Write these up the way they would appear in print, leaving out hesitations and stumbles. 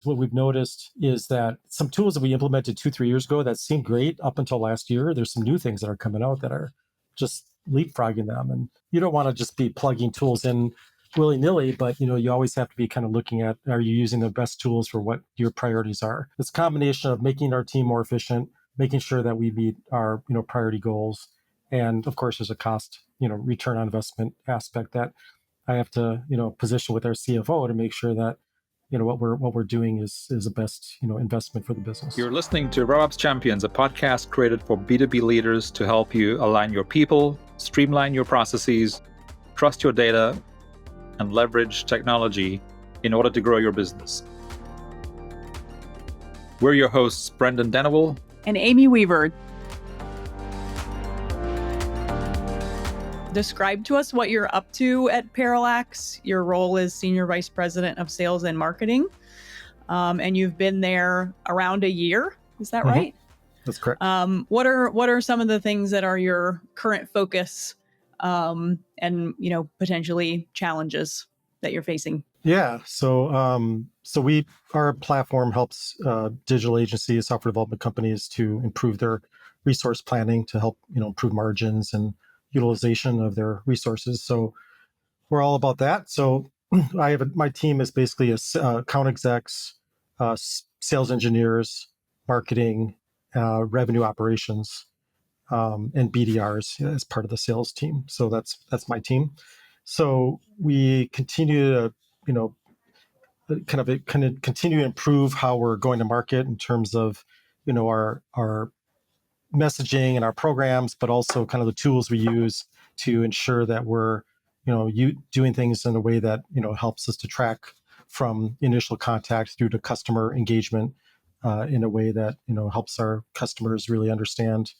What we've noticed is that some tools that we implemented 2-3 years ago that seemed great up until last year, there's some new things that are coming out that are just leapfrogging them. And you don't want to just be plugging tools in willy-nilly, but you always have to be kind of looking at, are you using the best tools for what your priorities are? It's a combination of making our team more efficient, making sure that we meet our priority goals. And of course, there's a cost, return on investment aspect that I have to, position with our CFO to make sure that what we're doing is the best investment for the business. You're listening to RevOps Champions, a podcast created for B2B leaders to help you align your people, streamline your processes, trust your data, and leverage technology in order to grow your business. We're your hosts, Brendan Denewell and Amy Weaver. Describe to us what you're up to at Parallax. Your role is Senior Vice President of Sales and Marketing, and you've been there around a year. Is that right? That's correct. What are some of the things that are your current focus, and potentially challenges that you're facing? Yeah. So our platform helps digital agencies, software development companies to improve their resource planning to help improve margins and utilization of their resources. So we're all about that. So my team is basically account execs, sales engineers, marketing, revenue operations, and BDRs as part of the sales team. So that's my team. So we continue to continue to improve how we're going to market in terms of our messaging and our programs, but also kind of the tools we use to ensure that we're, doing things in a way that, helps us to track from initial contact through to customer engagement in a way that, helps our customers really understand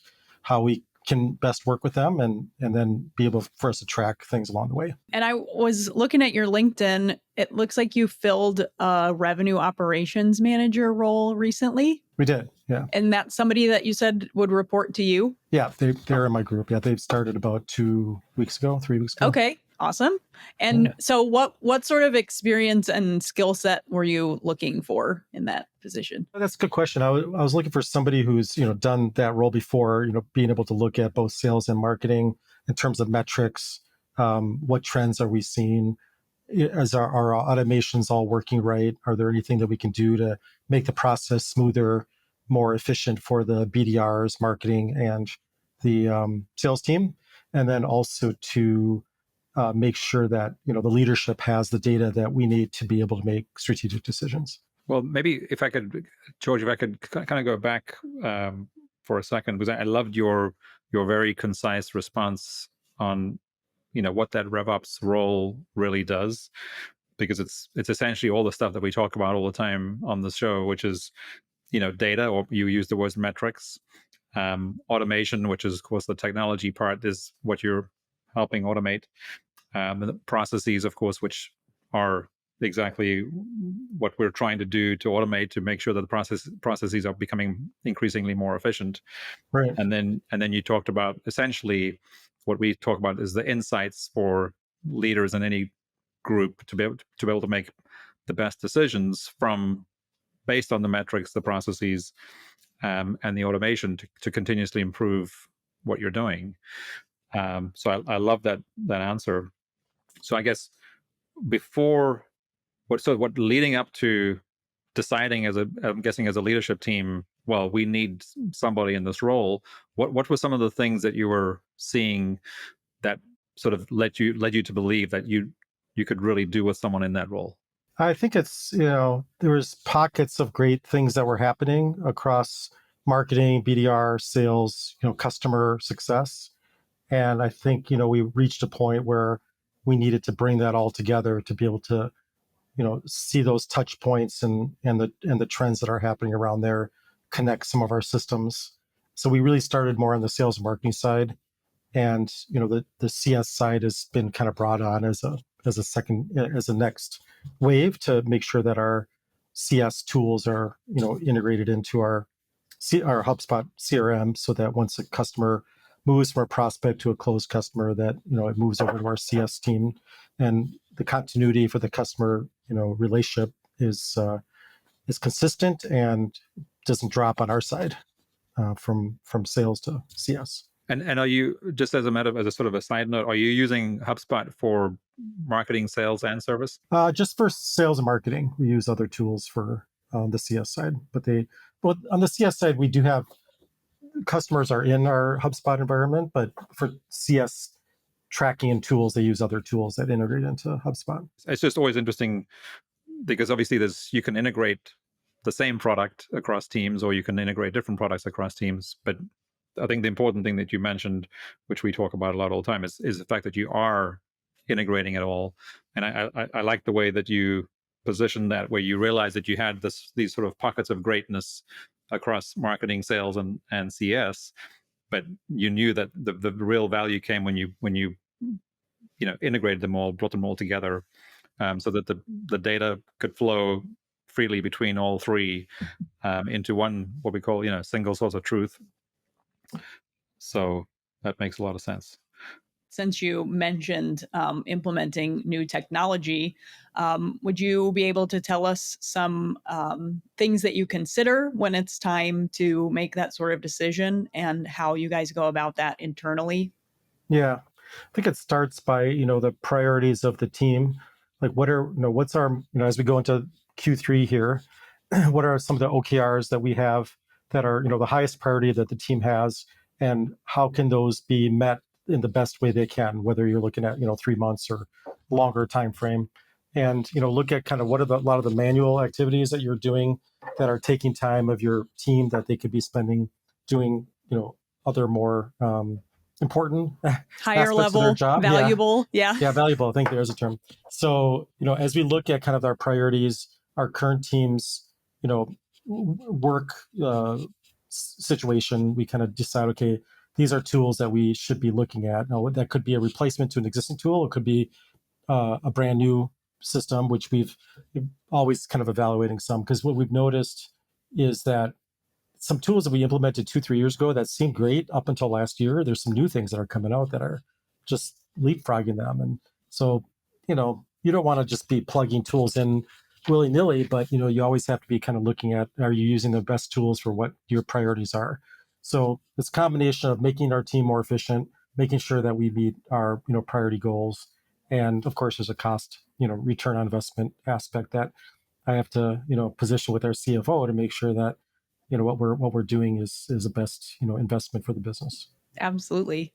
how we can best work with them and then be able for us to track things along the way. And I was looking at your LinkedIn. It looks like you filled a revenue operations manager role recently. We did, yeah. And that's somebody that you said would report to you? Yeah, they're in my group. Yeah, they've started about 3 weeks ago. Okay, awesome. And so what sort of experience and skill set were you looking for in that position? That's a good question. I was looking for somebody who's, done that role before, being able to look at both sales and marketing in terms of metrics. What trends are we seeing? Is our automations all working right? Are there anything that we can do to make the process smoother, more efficient for the BDRs, marketing, and the sales team? And then also to make sure that the leadership has the data that we need to be able to make strategic decisions. Well, maybe if I could, George, kind of go back for a second, because I loved your very concise response on what that RevOps role really does, because it's essentially all the stuff that we talk about all the time on the show, which is data, or you use the word metrics, automation, which is of course the technology part, is what you're helping automate, and the processes, of course, which are exactly what we're trying to do to automate, to make sure that the processes are becoming increasingly more efficient. Right. And then you talked about essentially what we talk about is the insights for leaders in any group to be able to make the best decisions based on the metrics, the processes, and the automation to continuously improve what you're doing. So I love that answer. So I guess what leading up to deciding I'm guessing as a leadership team, well, we need somebody in this role. What were some of the things that you were seeing that sort of led you to believe that you could really do with someone in that role? I think it's, there was pockets of great things that were happening across marketing, BDR, sales, customer success. And I think, we reached a point where we needed to bring that all together to be able to, see those touch points and the trends that are happening around there, connect some of our systems. So we really started more on the sales and marketing side. And, the CS side has been kind of brought on as a next wave to make sure that our CS tools are, integrated into our HubSpot CRM, so that once a customer moves from a prospect to a closed customer, that it moves over to our CS team, and the continuity for the customer relationship is is consistent and doesn't drop on our side from sales to CS. And are you, just as a sort of a side note, are you using HubSpot for marketing, sales, and service? Just for sales and marketing, we use other tools for the CS side. But on the CS side, we do have customers are in our HubSpot environment, but for CS tracking and tools, they use other tools that integrate into HubSpot. It's just always interesting because obviously you can integrate the same product across teams, or you can integrate different products across teams. But I think the important thing that you mentioned, which we talk about a lot all the time, is the fact that you are integrating it all. And I like the way that you position that, where you realize that you had these sort of pockets of greatness across marketing, sales, and CS, but you knew that the real value came when you integrated them all, brought them all together, so that the data could flow freely between all three into one, what we call single source of truth. So that makes a lot of sense. Since you mentioned implementing new technology, would you be able to tell us some things that you consider when it's time to make that sort of decision, and how you guys go about that internally? Yeah, I think it starts by the priorities of the team. Like what's our as we go into Q3 here, what are some of the OKRs that we have that are the highest priority that the team has, and how can those be met in the best way they can, whether you're looking at 3 months or longer time frame, and look at kind of what are a lot of the manual activities that you're doing that are taking time of your team that they could be spending doing other more important Higher aspects level, of their job. valuable. Yeah. Yeah, valuable. I think there's a term. So, as we look at kind of our priorities, our current team's, work situation, we kind of decide, okay, these are tools that we should be looking at. Now, that could be a replacement to an existing tool. It could be a brand new system, which we've always kind of evaluating some, because what we've noticed is that some tools that we implemented 2-3 years ago that seemed great up until last year, there's some new things that are coming out that are just leapfrogging them. And so, you don't want to just be plugging tools in willy-nilly, but you always have to be kind of looking at, are you using the best tools for what your priorities are? So this combination of making our team more efficient, making sure that we meet our priority goals, and of course there's a cost return on investment aspect that I have to position with our CFO to make sure that what we're doing is the best investment for the business. Absolutely.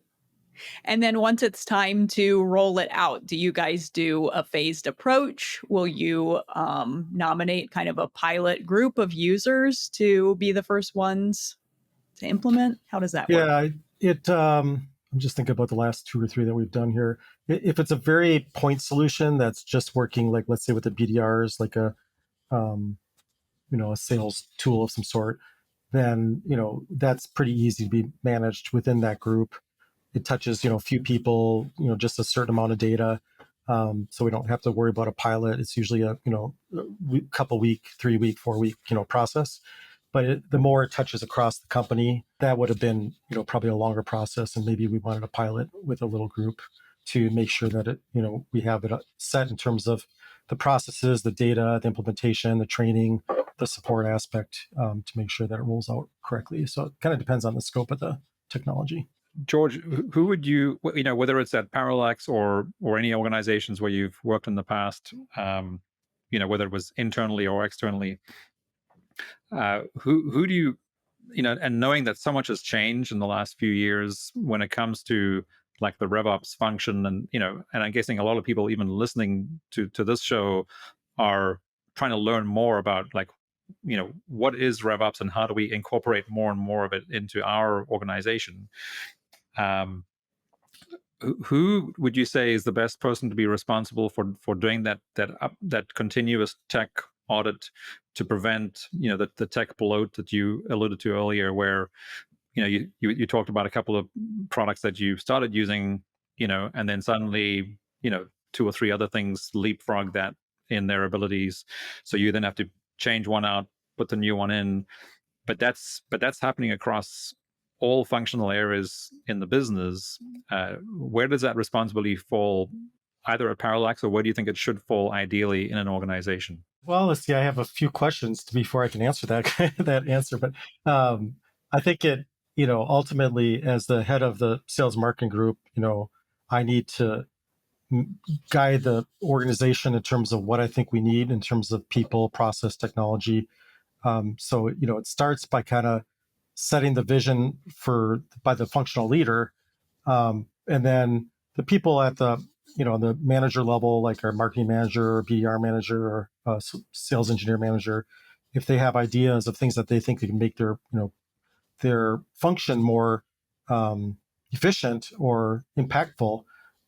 And then once it's time to roll it out, do you guys do a phased approach? Will you nominate kind of a pilot group of users to be the first ones to implement? How does that work? Yeah, I'm just thinking about the last 2 or 3 that we've done here. If it's a very point solution that's just working, like let's say with the BDRs, like a a sales tool of some sort, then that's pretty easy to be managed within that group. It touches a few people, just a certain amount of data, so we don't have to worry about a pilot. It's usually a couple week, 3 week, 4 week process. But the more it touches across the company, that would have been probably a longer process, and maybe we wanted a pilot with a little group to make sure that it we have it set in terms of the processes, the data, the implementation, the training, the support aspect, to make sure that it rolls out correctly. So it kind of depends on the scope of the technology. George, who would you, whether it's at Parallax or any organizations where you've worked in the past, whether it was internally or externally, who do you, and knowing that so much has changed in the last few years when it comes to like the RevOps function, and and I'm guessing a lot of people even listening to this show are trying to learn more about like what is RevOps and how do we incorporate more and more of it into our organization. Who would you say is the best person to be responsible for doing that continuous tech audit to prevent the tech bloat that you alluded to earlier, where you talked about a couple of products that you started using, and then suddenly 2 or 3 other things leapfrog that in their abilities, so you then have to change one out, put the new one in, but that's happening across all functional areas in the business. Where does that responsibility fall either at Parallax, or where do you think it should fall ideally in an organization? Well, let's see. I have a few questions before I can answer that that answer, but um, I think it, ultimately, as the head of the sales marketing group, I need to guide the organization in terms of what I think we need in terms of people, process, technology. So it starts by kind of setting the vision by the functional leader, and then the people at the manager level, like our marketing manager or BDR manager or sales engineer manager, if they have ideas of things that they think they can make their function more efficient or impactful,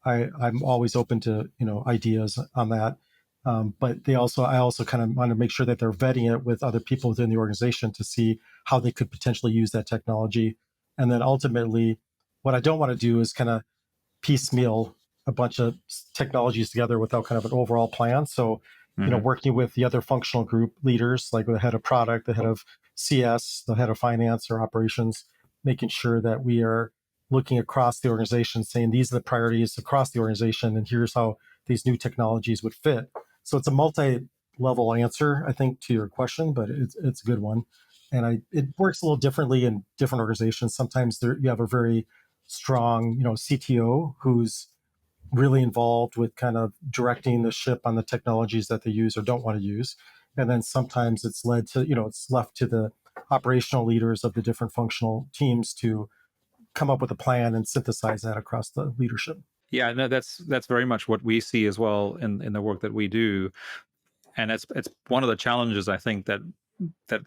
I'm always open to ideas on that. But I also kind of want to make sure that they're vetting it with other people within the organization to see how they could potentially use that technology. And then ultimately, what I don't want to do is kind of piecemeal a bunch of technologies together without kind of an overall plan. So, working with the other functional group leaders, like the head of product, the head of CS, the head of finance or operations, making sure that we are looking across the organization, saying these are the priorities across the organization, and here's how these new technologies would fit. So it's a multi-level answer, I think, to your question, but it's a good one. And it works a little differently in different organizations. Sometimes you have a very strong, CTO who's really involved with kind of directing the ship on the technologies that they use or don't want to use. And then sometimes it's left to the operational leaders of the different functional teams to come up with a plan and synthesize that across the leadership. Yeah, no, that's very much what we see as well in the work that we do, and it's one of the challenges, I think, that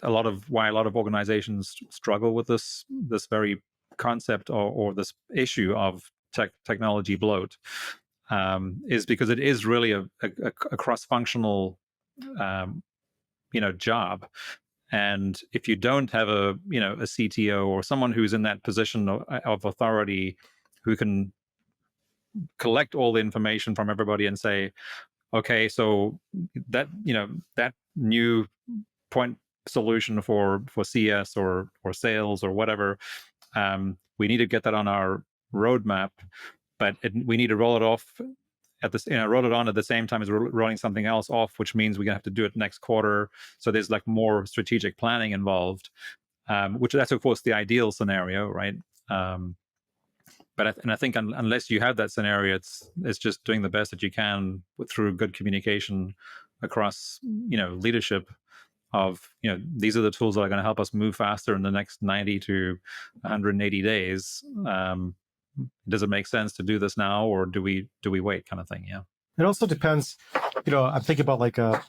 a lot of organizations struggle with this very concept, or this issue of technology bloat, is because it is really a cross-functional um, job. And if you don't have a CTO or someone who's in that position of authority, who can collect all the information from everybody and say, okay, so that new point solution for CS or sales or whatever, we need to get that on our roadmap, but we need to roll it off roll it on at the same time as we're rolling something else off, which means we're gonna have to do it next quarter. So there's like more strategic planning involved, which that's of course the ideal scenario, right? But I think unless you have that scenario, it's just doing the best that you can through good communication across leadership of these are the tools that are going to help us move faster in the next 90 to 180 days. Does it make sense to do this now, or do we wait, kind of thing? Yeah. It also depends. I'm thinking about like a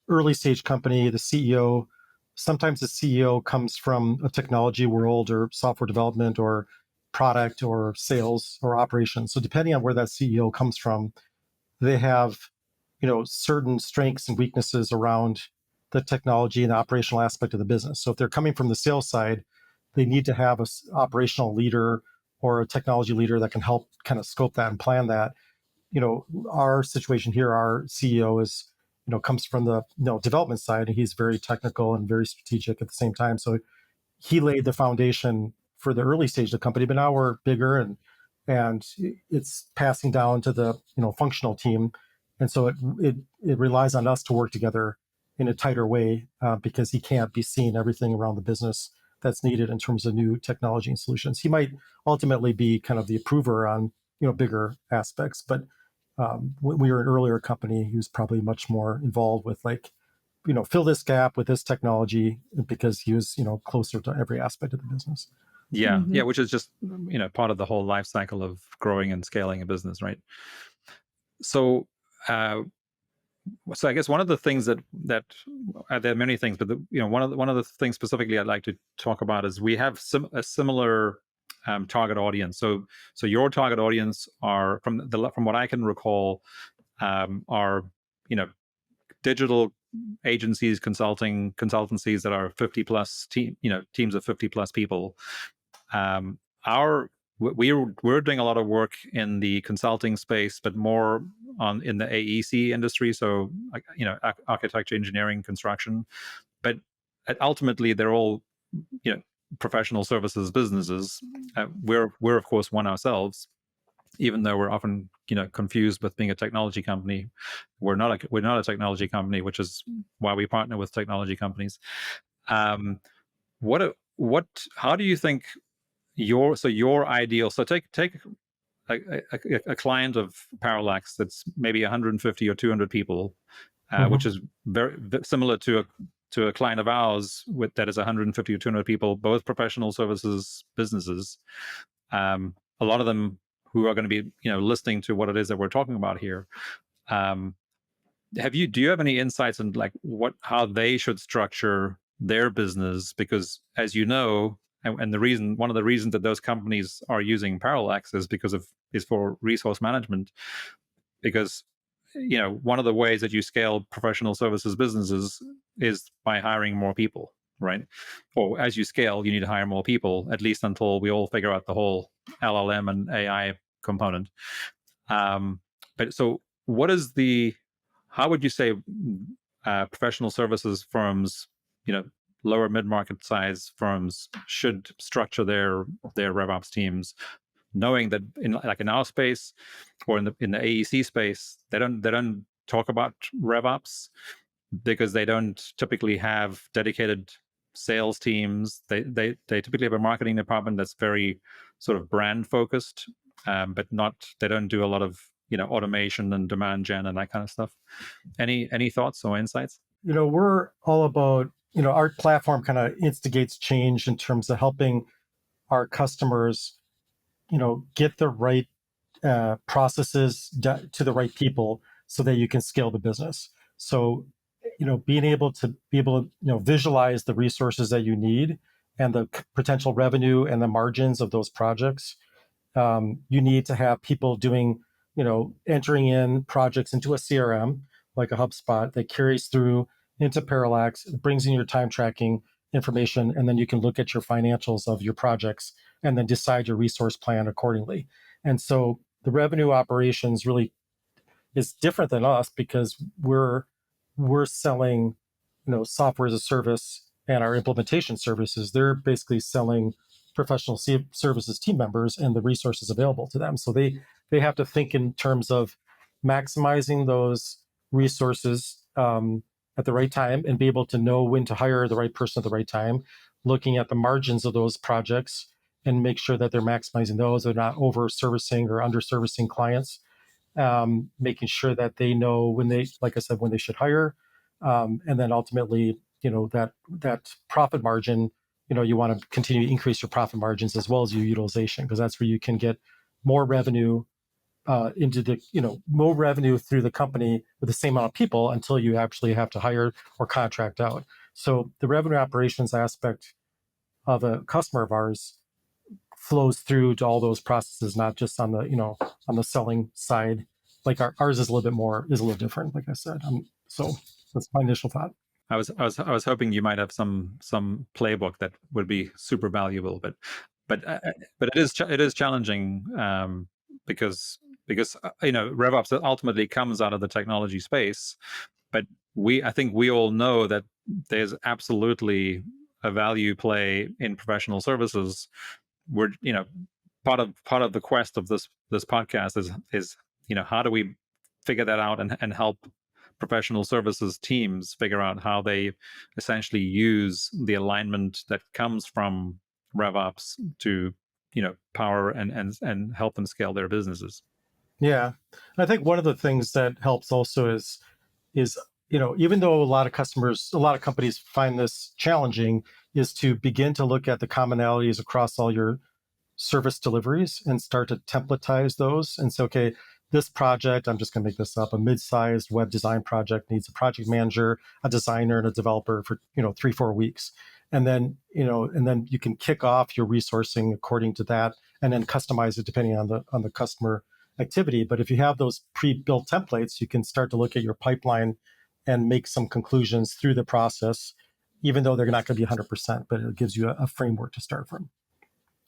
early stage company, the CEO. Sometimes the CEO comes from a technology world or software development or product or sales or operations. So depending on where that CEO comes from, they have certain strengths and weaknesses around the technology and the operational aspect of the business. So if they're coming from the sales side, they need to have an operational leader or a technology leader that can help kind of scope that and plan that. Our situation here, our CEO is comes from the development side, and he's very technical and very strategic at the same time. So he laid the foundation for the early stage of the company, but now we're bigger, and it's passing down to the functional team, and so it relies on us to work together in a tighter way, because he can't be seeing everything around the business that's needed in terms of new technology and solutions. He might ultimately be kind of the approver on bigger aspects, but when we were an earlier company, he was probably much more involved with like fill this gap with this technology, because he was closer to every aspect of the business. Yeah, Mhm. yeah, which is just part of the whole life cycle of growing and scaling a business, right? So uh, so I guess one of the things that there are many things, but one of the things specifically I'd like to talk about is we have a similar target audience. So your target audience are, from what I can recall, are digital agencies, consultancies that are 50 plus teams of 50 plus people. Our we're doing a lot of work in the consulting space, but more in the AEC industry. So architecture, engineering, construction. But ultimately, they're all professional services businesses. We're of course one ourselves. even though we're often confused with being a technology company. We're not a technology company, which is why we partner with technology companies. How do you think your ideal? So take a client of Parallax that's maybe 150 or 200 people, which is very similar to a client of ours that is 150 or 200 people, both professional services businesses. A lot of them who are going to be listening to what it is that we're talking about here. Do you have any insights on how they should structure their business? Because as you know, and one of the reasons that those companies are using Parallax is for resource management. Because one of the ways that you scale professional services businesses is by hiring more people, right? Or as you scale, you need to hire more people, at least until we all figure out the whole LLM and AI component. But so how would you say professional services firms, lower mid-market size firms should structure their RevOps teams, knowing that in our space or in the AEC space, they don't talk about RevOps because they don't typically have dedicated sales teams. They typically have a marketing department that's very sort of brand focused, but they don't do a lot of automation and demand gen and that kind of stuff. Any thoughts or insights? We're all about, our platform kind of instigates change in terms of helping our customers, get the right processes to the right people so that you can scale the business. So, being able to visualize the resources that you need and the potential revenue and the margins of those projects. You need to have people doing, entering in projects into a CRM, like a HubSpot, that carries through into Parallax, brings in your time tracking information, and then you can look at your financials of your projects and then decide your resource plan accordingly. And so the revenue operations really is different than us because we're selling, software as a service, and our implementation services, they're basically selling professional services team members and the resources available to them. So they have to think in terms of maximizing those resources at the right time and be able to know when to hire the right person at the right time, looking at the margins of those projects and make sure that they're maximizing those. They're not over servicing or under servicing clients. Making sure that they know when they, like I said, when they should hire, and then ultimately, that profit margin, you want to continue to increase your profit margins as well as your utilization, because that's where you can get more revenue more revenue through the company with the same amount of people until you actually have to hire or contract out. So the revenue operations aspect of a customer of ours flows through to all those processes, not just on the on the selling side. Like ours is a little different, like I said. So that's my initial thought. I was hoping you might have some playbook that would be super valuable, but it is challenging, because RevOps ultimately comes out of the technology space, but I think we all know that there's absolutely a value play in professional services. We're part of the quest of this podcast is how do we figure that out and help professional services teams figure out how they essentially use the alignment that comes from RevOps to power and help them scale their businesses. Yeah, I think one of the things that helps also is even though a lot of companies find this challenging, is to begin to look at the commonalities across all your service deliveries and start to templatize those and say, okay, this project, I'm just going to make this up, a mid-sized web design project needs a project manager, a designer, and a developer for 3-4 weeks. And then you can kick off your resourcing according to that and then customize it depending on the customer activity. But if you have those pre-built templates, you can start to look at your pipeline and make some conclusions through the process, even though they're not going to be 100%, but it gives you a framework to start from.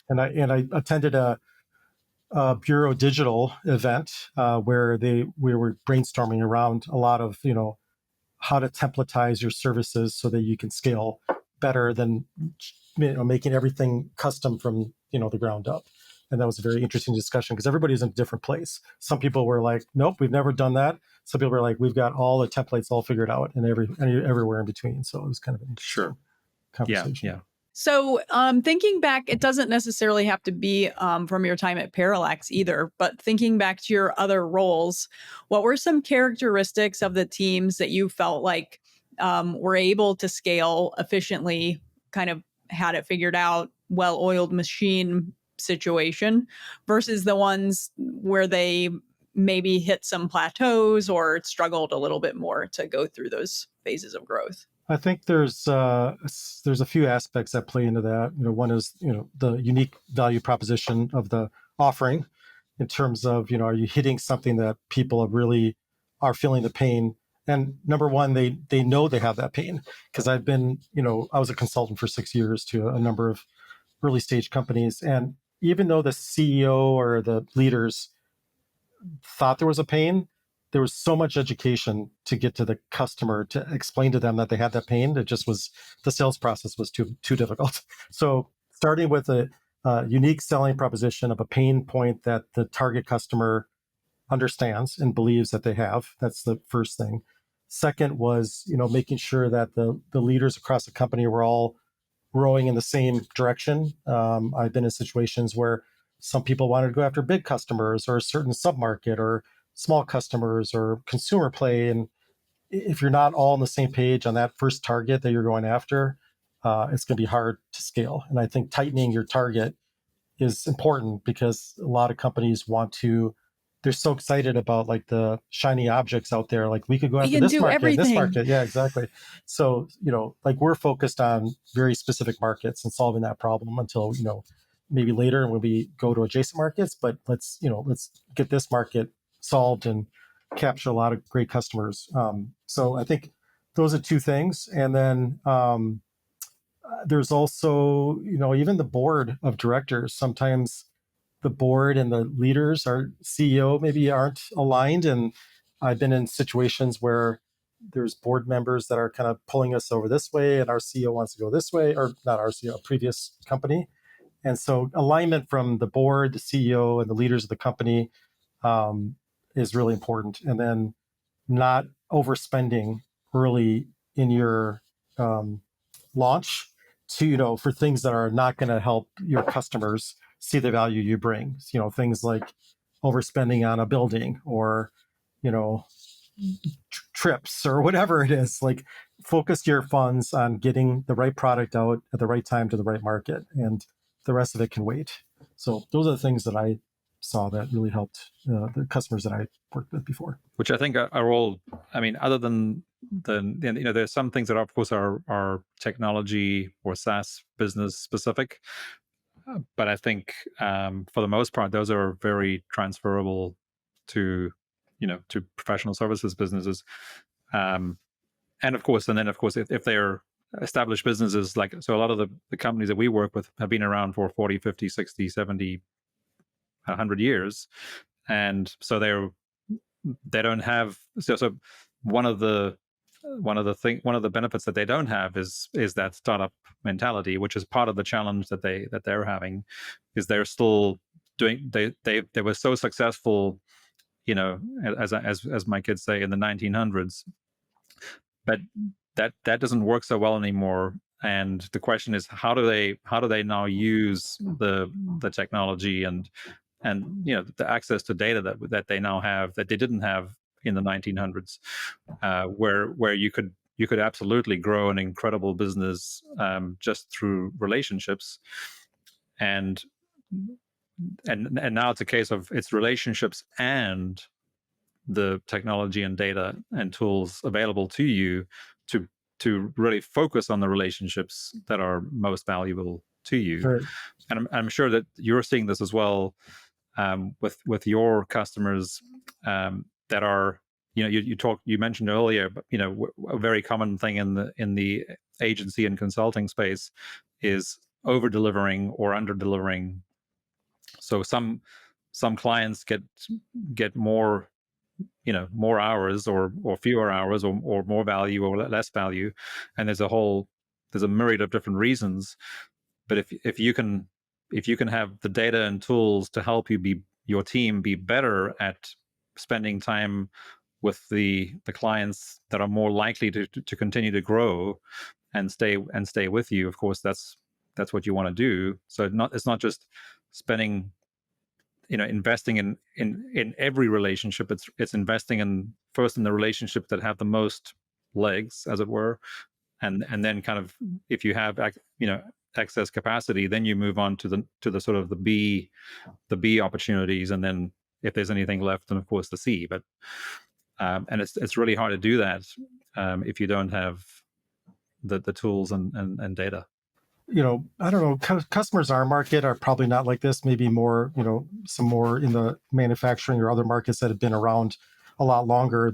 And I attended a Bureau Digital event where we were brainstorming around a lot of how to templatize your services so that you can scale better than making everything custom from the ground up. And that was a very interesting discussion because everybody's in a different place. Some people were like, nope, we've never done that. Some people were like, we've got all the templates all figured out, and everywhere in between. So it was kind of an interesting conversation. Yeah. So, thinking back, it doesn't necessarily have to be from your time at Parallax either, but thinking back to your other roles, what were some characteristics of the teams that you felt like were able to scale efficiently, kind of had it figured out, well-oiled machine situation, versus the ones where they maybe hit some plateaus or struggled a little bit more to go through those phases of growth? I think there's a few aspects that play into that. One is the unique value proposition of the offering, in terms of are you hitting something that people really are feeling the pain. And number one, they know they have that pain, because I've been I was a consultant for 6 years to a number of early stage companies, and even though the CEO or the leaders thought there was a pain, there was so much education to get to the customer to explain to them that they had that pain. It just was, the sales process was too difficult. So starting with a unique selling proposition of a pain point that the target customer understands and believes that they have. That's the first thing. Second was, making sure that the leaders across the company were all rowing in the same direction. I've been in situations where some people wanted to go after big customers or a certain submarket or small customers or consumer play. And if you're not all on the same page on that first target that you're going after, it's going to be hard to scale. And I think tightening your target is important, because a lot of companies they're so excited about like the shiny objects out there. Like, we could go after this market, this market. Yeah, exactly. So, like, we're focused on very specific markets and solving that problem until, maybe later when we go to adjacent markets, but let's get this market solved and capture a lot of great customers. So I think those are two things. And then, there's also, even the board of directors. Sometimes the board and the leaders, our CEO, maybe aren't aligned. And I've been in situations where there's board members that are kind of pulling us over this way, and our CEO wants to go this way, or not our CEO, previous company. And so alignment from the board, the CEO, and the leaders of the company is really important. And then not overspending early in your launch to for things that are not going to help your customers see the value you bring. Things like overspending on a building, or trips, or whatever it is. Like, focus your funds on getting the right product out at the right time to the right market, and the rest of it can wait. So those are the things that I saw that really helped the customers that I worked with before. Which I think are all, I mean, other than there's some things that of course are technology or SaaS business specific, but I think for the most part those are very transferable to to professional services businesses, and of course if they're established businesses, like, so a lot of the companies that we work with have been around for 40, 50, 60, 70, 100 years, and so they don't have, so one of the benefits that they don't have is that startup mentality, which is part of the challenge that they're having, is they're still doing, they were so successful, as my kids say, in the 1900s, but that doesn't work so well anymore. And the question is, how do they now use the technology and the access to data that they now have that they didn't have in the 1900s, where you could absolutely grow an incredible business just through relationships, and now it's a case of it's relationships and the technology and data and tools available to you to really focus on the relationships that are most valuable to you. Right. And I'm sure that you're seeing this as well, with your customers, that are, you mentioned earlier, but a very common thing in the agency and consulting space is over delivering or under delivering. So some clients get more more hours or fewer hours, or more value or less value, and there's a myriad of different reasons. But if you can if you can have the data and tools to help your team be better at spending time with the clients that are more likely to continue to grow and stay with you, of course that's what you want to do. So it's not just spending, investing in every relationship. It's investing in first in the relationships that have the most legs, as it were, and then kind of, if you have excess capacity, then you move on to the sort of the B opportunities, and then if there's anything left, then of course the C. But and it's really hard to do that if you don't have the tools and data. I don't know, customers in our market are probably not like this, maybe more, some more in the manufacturing or other markets that have been around a lot longer.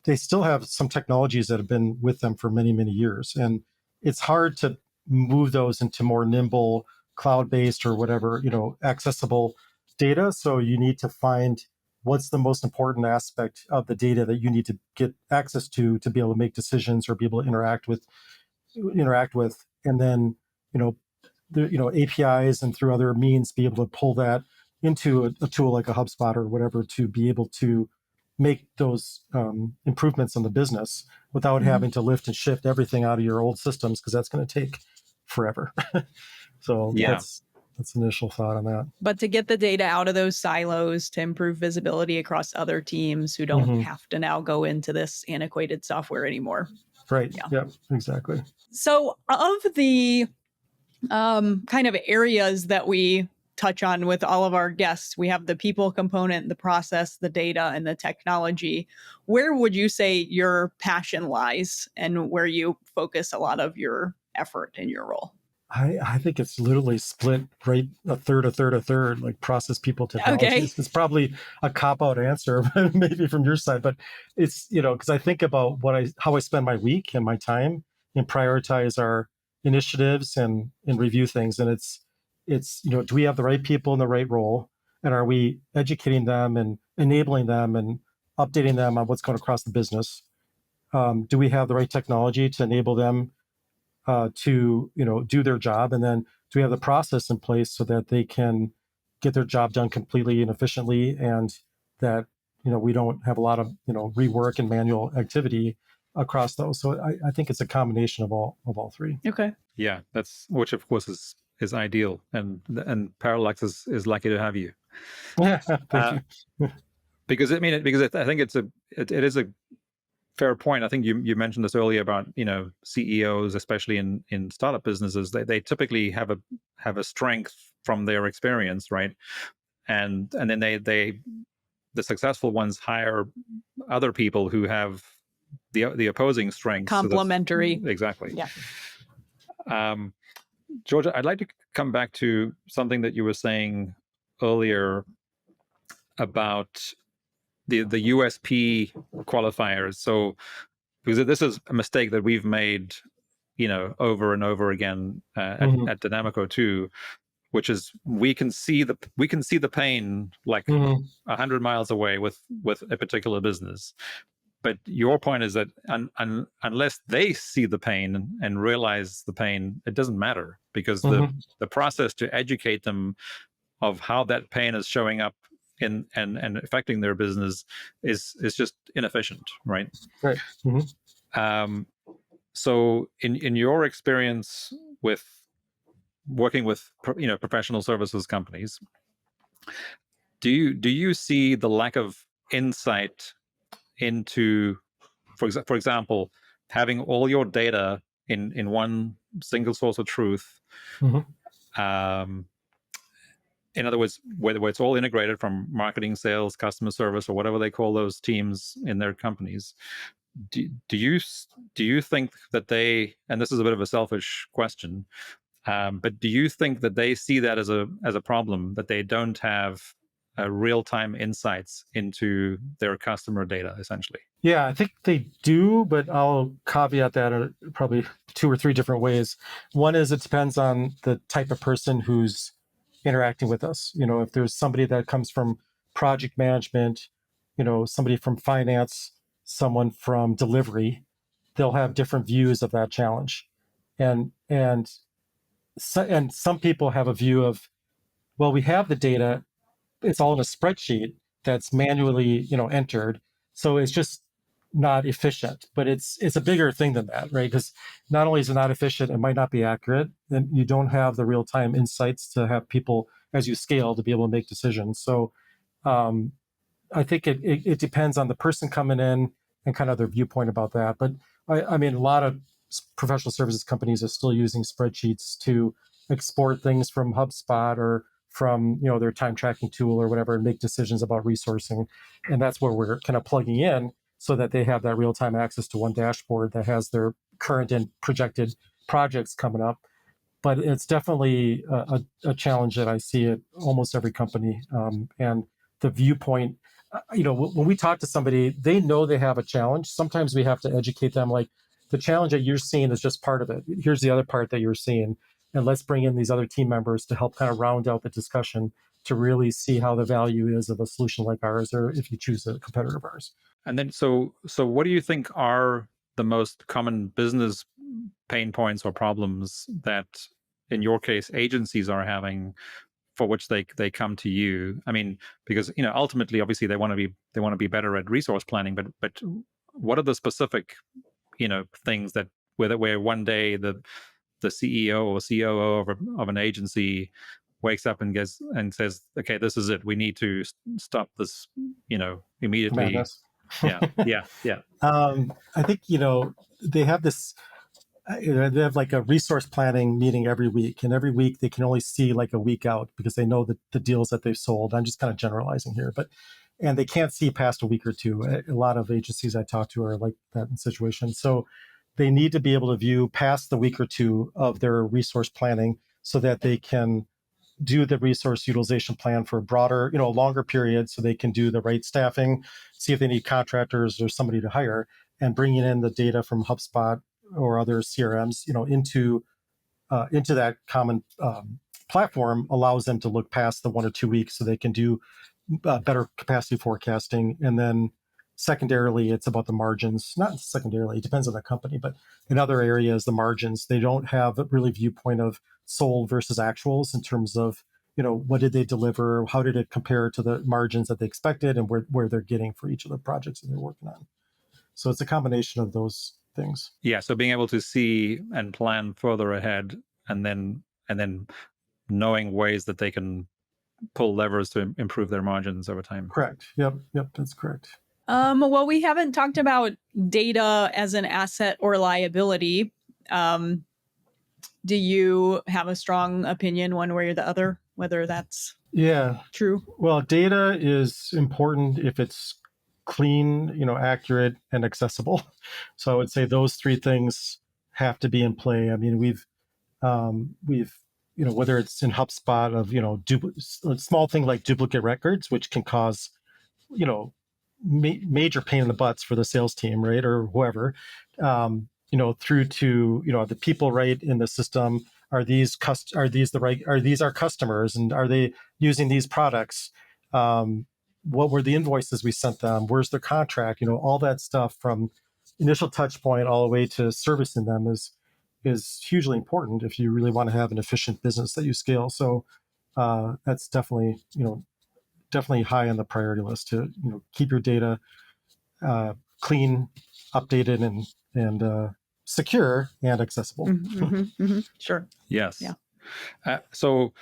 They still have some technologies that have been with them for many, many years. And it's hard to move those into more nimble, cloud-based or whatever, accessible data. So you need to find what's the most important aspect of the data that you need to get access to be able to make decisions or be able to interact with. And then, APIs and through other means, be able to pull that into a tool like a HubSpot or whatever to be able to make those improvements in the business without having to lift and shift everything out of your old systems, because that's going to take forever. So that's initial thought on that. But to get the data out of those silos, to improve visibility across other teams who don't have to now go into this antiquated software anymore. Right. Yeah, exactly. So of the kind of areas that we touch on with all of our guests, we have the people component, the process, the data, and the technology. Where would you say your passion lies and where you focus a lot of your effort in your role? I think it's literally split right a third, like process, people, technologies. Okay. It's probably a cop-out answer, maybe from your side, but it's, because I think about how I spend my week and my time and prioritize our initiatives and review things. And it's, do we have the right people in the right role? And are we educating them and enabling them and updating them on what's going across the business? Do we have the right technology to enable them to do their job, and then do we have the process in place so that they can get their job done completely and efficiently, and that we don't have a lot of rework and manual activity across those. So I think it's a combination of all three. Okay. Yeah, that's, which of course is ideal, and Parallax is lucky to have you. Yeah, thank you. Because I think it is a fair point. I think you mentioned this earlier about CEOs, especially in startup businesses, they typically have a strength from their experience, right? And then the successful ones hire other people who have the opposing strengths. Complementary. So exactly. Yeah. Georgia, I'd like to come back to something that you were saying earlier about the USP qualifiers. So, because this is a mistake that we've made, over and over again at Dynamico too, which is we can see the pain like 100 miles away with a particular business. But your point is that unless they see the pain and realize the pain, it doesn't matter, because the process to educate them of how that pain is showing up and affecting their business is just inefficient, right? Right. So in your experience with working with professional services companies, do you see the lack of insight into, for example, having all your data in one single source of truth? In other words, where it's all integrated from marketing, sales, customer service, or whatever they call those teams in their companies. Do you think that they, and this is a bit of a selfish question, but do you think that they see that as a problem, that they don't have real-time insights into their customer data, essentially? Yeah, I think they do, but I'll caveat that in probably 2 or 3 different ways. One is it depends on the type of person who's interacting with us. If there's somebody that comes from project management, somebody from finance, someone from delivery, they'll have different views of that challenge. And and some people have a view of, well, we have the data, it's all in a spreadsheet that's manually, entered. So it's just not efficient, but it's a bigger thing than that, right? Because not only is it not efficient, it might not be accurate, and you don't have the real-time insights to have people as you scale to be able to make decisions. So um, I think it depends on the person coming in and kind of their viewpoint about that. But I mean, a lot of professional services companies are still using spreadsheets to export things from HubSpot or from their time tracking tool or whatever and make decisions about resourcing. And that's where we're kind of plugging in so that they have that real time access to one dashboard that has their current and projected projects coming up. But it's definitely a challenge that I see at almost every company. And the viewpoint, when we talk to somebody, they know they have a challenge. Sometimes we have to educate them, like, the challenge that you're seeing is just part of it. Here's the other part that you're seeing. And let's bring in these other team members to help kind of round out the discussion to really see how the value is of a solution like ours, or if you choose a competitor of ours. And then, so what do you think are the most common business pain points or problems that, in your case, agencies are having, for which they come to you? I mean, because ultimately, obviously, they want to be better at resource planning, but what are the specific things that where one day the CEO or COO of an agency wakes up and says, okay, this is it, we need to stop this immediately. Madness. yeah. I think they have this. They have like a resource planning meeting every week, and every week they can only see like a week out because they know the deals that they've sold. I'm just kind of generalizing here, and they can't see past a week or two. A lot of agencies I talk to are like that in situations. So they need to be able to view past the week or two of their resource planning so that they can do the resource utilization plan for a broader, longer period, so they can do the right staffing, see if they need contractors or somebody to hire, and bringing in the data from HubSpot or other CRMs, into that common platform allows them to look past the 1 or 2 weeks so they can do better capacity forecasting. And then secondarily, it's about the margins. Not secondarily, it depends on the company, but in other areas, the margins, they don't have a really viewpoint of sold versus actuals in terms of, what did they deliver? How did it compare to the margins that they expected, and where they're getting for each of the projects that they're working on. So it's a combination of those things. Yeah. So being able to see and plan further ahead, and then knowing ways that they can pull levers to improve their margins over time. Correct. Yep, that's correct. Well, we haven't talked about data as an asset or liability. Do you have a strong opinion one way or the other, whether that's true? Well, data is important if it's clean, accurate, and accessible. So I would say those three things have to be in play. I mean, we've whether it's in HubSpot of a small thing like duplicate records, which can cause major pain in the butts for the sales team, right, or whoever, through to the people right in the system. Are these our customers, and are they using these products? What were the invoices we sent them? Where's their contract? All that stuff from initial touch point all the way to servicing them is hugely important if you really want to have an efficient business that you scale. So that's definitely high on the priority list to keep your data clean, updated, and secure and accessible. Sure. Yes. Yeah. So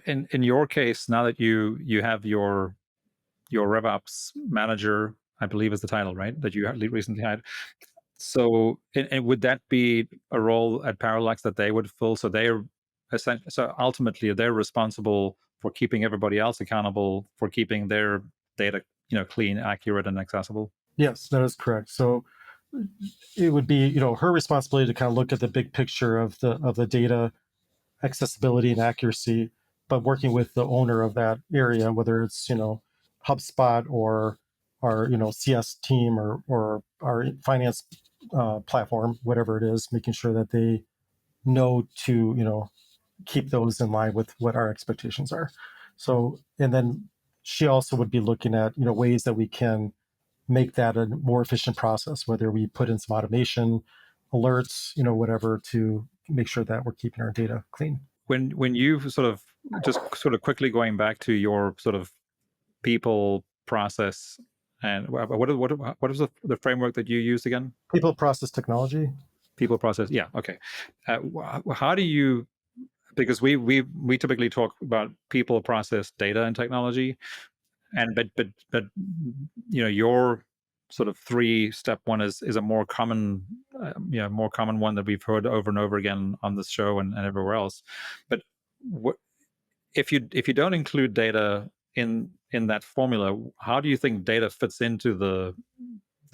in your case, now that you have your RevOps manager, I believe is the title, right, that you recently had. So, and would that be a role at Parallax that they would fill? So so ultimately they're responsible for keeping everybody else accountable for keeping their data, clean, accurate, and accessible. Yes, that is correct. So it would be, her responsibility to kind of look at the big picture of the data accessibility and accuracy, but working with the owner of that area, whether it's HubSpot or our CS team or our finance platform, whatever it is, making sure that they know to keep those in line with what our expectations are. So, and then she also would be looking at ways that we can make that a more efficient process, whether we put in some automation, alerts, whatever, to make sure that we're keeping our data clean. when you sort of quickly going back to your sort of people process, and what is the framework that you use again? People, process, technology. People process. Yeah. Okay. How do you? Because we typically talk about people, process, data, and technology, and but your sort of 3-step one is a more common more common one that we've heard over and over again on this show and everywhere else. But what if you don't include data in that formula? How do you think data fits into the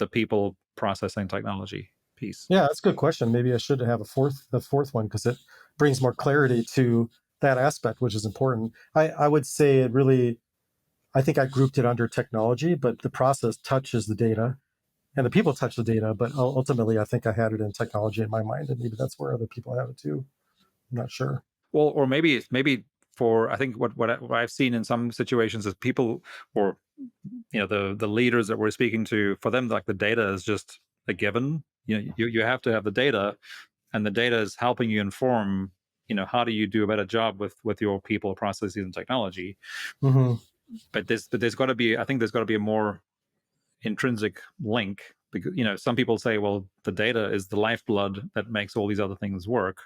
people processing technology piece? Yeah, that's a good question. Maybe I should have a fourth one because it brings more clarity to that aspect, which is important. I would say it really, I think I grouped it under technology, but the process touches the data and the people touch the data. But ultimately, I think I had it in technology in my mind, and maybe that's where other people have it too. I'm not sure. Well, or maybe for, I think what I've seen in some situations is people, or the leaders that we're speaking to, for them, like, the data is just a given. You have to have the data, and the data is helping you inform how do you do a better job with your people, processes, and technology. Mm-hmm. But there's got to be, I think there's got to be a more intrinsic link, because some people say, well, the data is the lifeblood that makes all these other things work,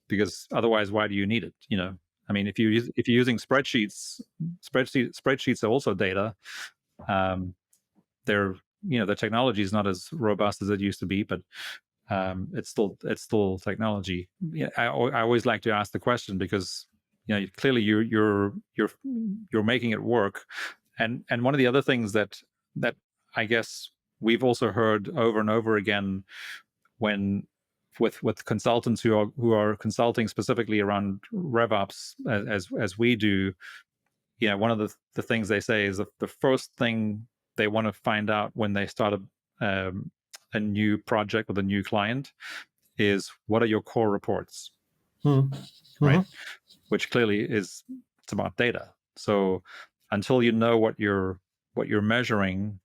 because otherwise, why do you need it? I mean, if you're using spreadsheets are also data. They're the technology is not as robust as it used to be, but it's still technology. Yeah, I always like to ask the question, because clearly you're making it work. And one of the other things that I guess we've also heard over and over again, when with consultants who are consulting specifically around RevOps, as we do, one of the things they say is that the first thing they want to find out when they start a new project with a new client is, what are your core reports? Mm-hmm. Right? Which clearly it's about data. So until you know what you're measuring,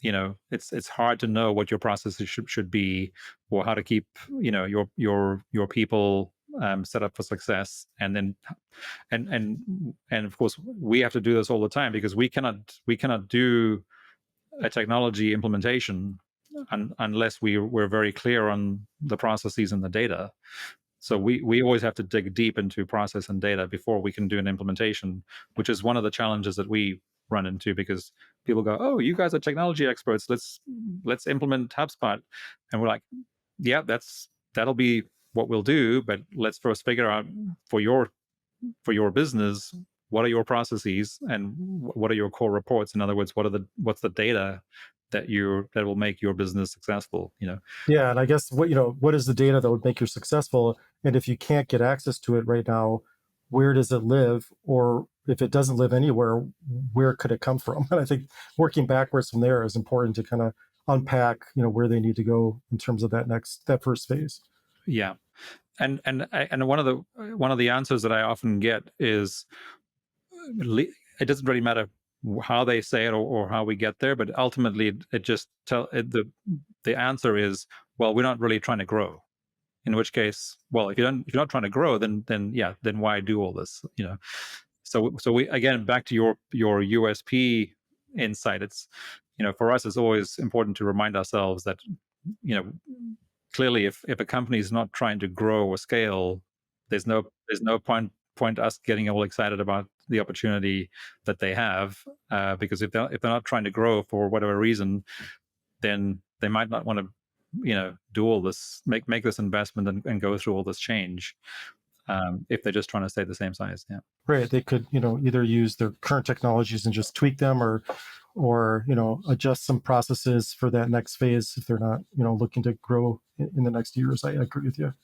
it's hard to know what your processes should be, or how to keep your people set up for success. And then and of course, we have to do this all the time, because we cannot do a technology implementation unless we're very clear on the processes and the data. So we always have to dig deep into process and data before we can do an implementation, which is one of the challenges that we run into, because people go, "Oh, you guys are technology experts. Let's implement HubSpot," and we're like, "Yeah, that'll be what we'll do, but let's first figure out for your business, what are your processes and what are your core reports? In other words, what's the data that will make your business successful?" Yeah, and I guess what is the data that would make you successful? And if you can't get access to it right now, where does it live? Or if it doesn't live anywhere, where could it come from? And I think working backwards from there is important to kind of unpack, where they need to go in terms of that first phase. Yeah. And one of the answers that I often get is, it doesn't really matter how they say it, or how we get there, but ultimately the answer is, well, we're not really trying to grow. In which case, well, if you're not trying to grow, then why do all this? So we, again, back to your USP insight. It's for us, it's always important to remind ourselves that clearly, if a company is not trying to grow or scale, there's no point us getting all excited about the opportunity that they have, because if they're not trying to grow for whatever reason, then they might not want to do all this, make this investment, and go through all this change, if they're just trying to stay the same size. Yeah. Right. They could, either use their current technologies and just tweak them, or adjust some processes for that next phase if they're not, looking to grow in the next years. I agree with you.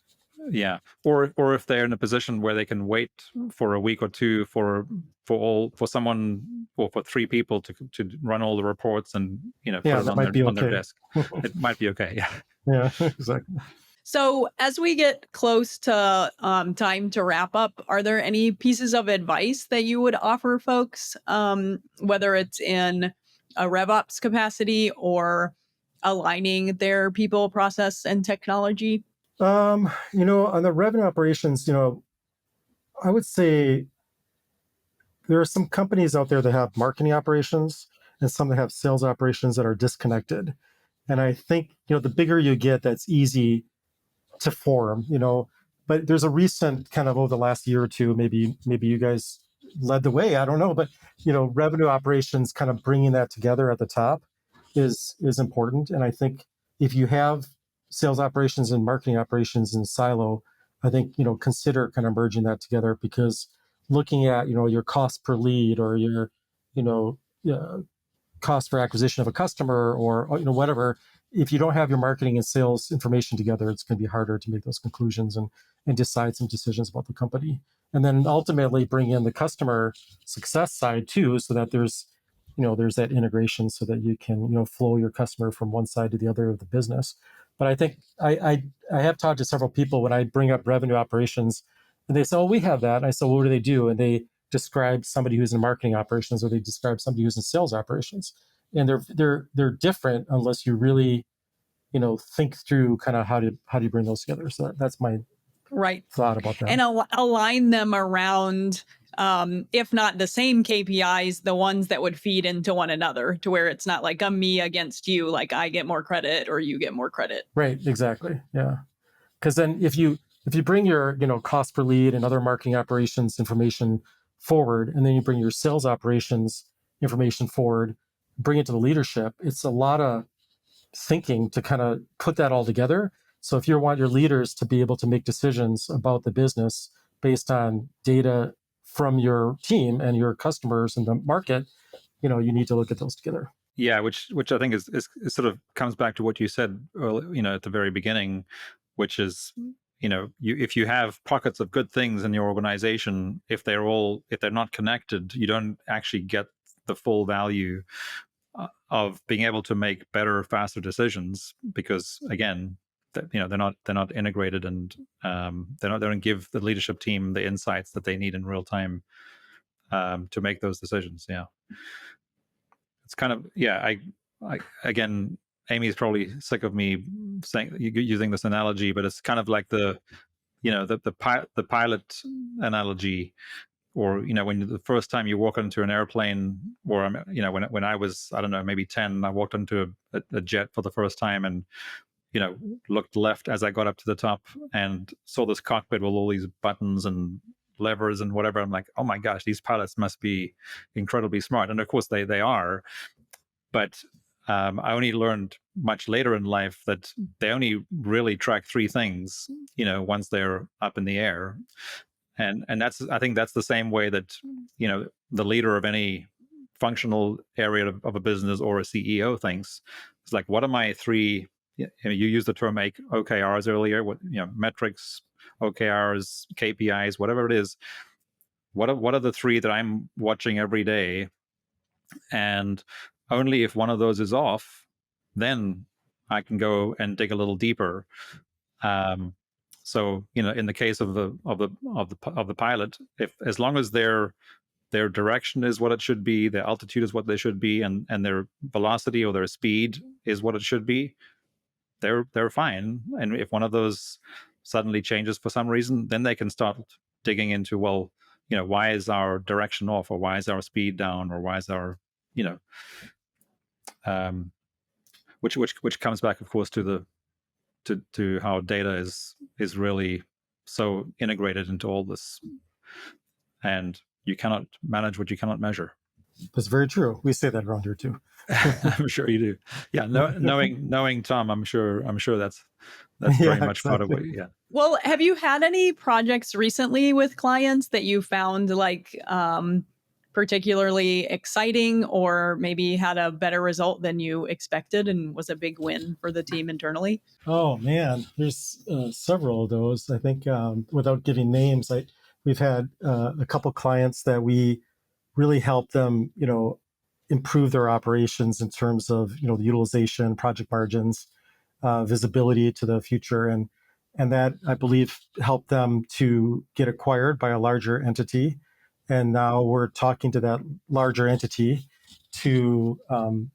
Yeah. Or if they're in a position where they can wait for a week or two for someone, or for 3 people to run all the reports and put Yeah, it that on might be their okay. desk, it might be okay. Yeah. Yeah, exactly. So, as we get close to time to wrap up, are there any pieces of advice that you would offer folks, whether it's in a RevOps capacity or aligning their people, process, and technology? On the revenue operations, I would say there are some companies out there that have marketing operations and some that have sales operations that are disconnected. And I think, the bigger you get, that's easy to form, but there's a recent kind of over the last year or two, maybe you guys led the way, I don't know, but revenue operations kind of bringing that together at the top is important. And I think if you have sales operations and marketing operations in silo, I think consider kind of merging that together, because looking at your cost per lead or your you know cost for acquisition of a customer, or whatever, if you don't have your marketing and sales information together, it's going to be harder to make those conclusions and decide some decisions about the company. And then ultimately bring in the customer success side too, so that there's that integration, so that you can flow your customer from one side to the other of the business. But I think I have talked to several people when I bring up revenue operations, and they say, "Oh, we have that." And I say, "Well, what do they do?" And they describe somebody who's in marketing operations, or they describe somebody who's in sales operations, and they're different unless you really think through kind of how do you bring those together. So that's my Right. thought about that. And align them around, if not the same KPIs, the ones that would feed into one another, to where it's not like a me against you, like I get more credit or you get more credit. Right, exactly. Yeah. Because then if you bring your cost per lead and other marketing operations information forward, and then you bring your sales operations information forward, bring it to the leadership, it's a lot of thinking to kind of put that all together. So if you want your leaders to be able to make decisions about the business based on data from your team and your customers and the market, you need to look at those together. Yeah, which I think is sort of comes back to what you said early, at the very beginning, which is, if you have pockets of good things in your organization, if they're not connected, you don't actually get the full value of being able to make better, faster decisions, because again, they're not integrated, and they don't give the leadership team the insights that they need in real time to make those decisions. Yeah, it's kind of, yeah. I again, Amy's probably sick of me using this analogy, but it's kind of like the pilot analogy, or when the first time you walk into an airplane, or when I was, I don't know, maybe 10, I walked into a jet for the first time, and looked left as I got up to the top and saw this cockpit with all these buttons and levers and whatever. I'm like, oh my gosh, these pilots must be incredibly smart, and of course they are. But I only learned much later in life that they only really track three things, once they're up in the air. And I think that's the same way that, the leader of any functional area of a business, or a CEO, thinks. It's like, what are my three, you used the term OKRs earlier, metrics, OKRs, KPIs, whatever it is. What are the three that I'm watching every day? And only if one of those is off, then I can go and dig a little deeper. So in the case of the pilot, if as long as their direction is what it should be, their altitude is what they should be, and their velocity or their speed is what it should be, they're fine. And if one of those suddenly changes for some reason, then they can start digging into, well, why is our direction off, or why is our speed down, or why is our which comes back, of course, to how data is really so integrated into all this, and you cannot manage what you cannot measure. That's very true. We say that around here too. I'm sure you do. Yeah, knowing Tom, I'm sure that's very much part of what. Yeah. Well, have you had any projects recently with clients that you found like particularly exciting, or maybe had a better result than you expected and was a big win for the team internally? Oh man, there's several of those. I think without giving names, we've had a couple clients that we really helped them, improve their operations in terms of the utilization, project margins, visibility to the future, and that, I believe, helped them to get acquired by a larger entity. And now we're talking to that larger entity to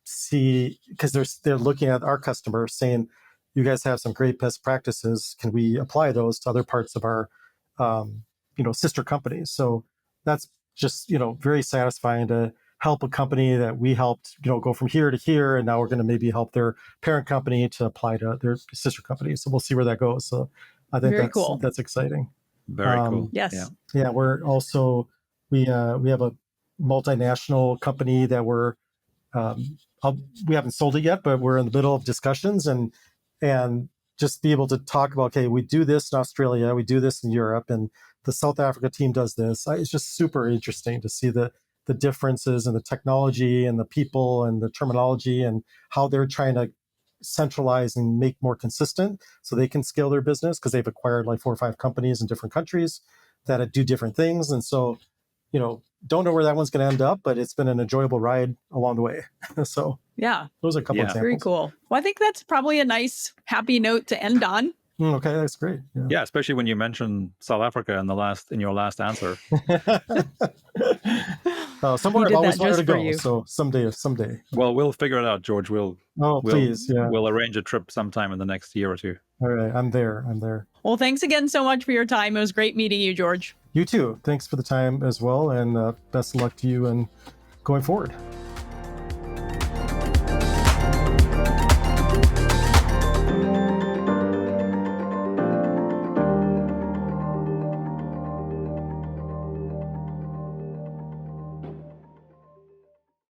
see, because they're looking at our customers saying, you guys have some great best practices. Can we apply those to other parts of our sister companies. So that's just, very satisfying to help a company that we helped, go from here to here. And now we're going to maybe help their parent company to apply to their sister company. So we'll see where that goes. So I think Very cool. that's exciting. Very cool. Yes. Yeah, we're also, we have a multinational company that we haven't sold it yet, but we're in the middle of discussions and just be able to talk about, okay, we do this in Australia, we do this in Europe, and the South Africa team does this. It's just super interesting to see the differences in the technology and the people and the terminology and how they're trying to centralize and make more consistent so they can scale their business, because they've acquired like 4 or 5 companies in different countries that do different things. And so, don't know where that one's going to end up, but it's been an enjoyable ride along the way. So yeah, those are a couple examples. Very cool. Well, I think that's probably a nice, happy note to end on. Okay, that's great. Yeah, especially when you mentioned South Africa in your last answer. Somewhere I've always wanted to go. You. So someday. Well, we'll figure it out, George. Please, yeah. We'll arrange a trip sometime in the next year or two. All right, I'm there. Well, thanks again so much for your time. It was great meeting you, George. You too. Thanks for the time as well, and best of luck to you and going forward.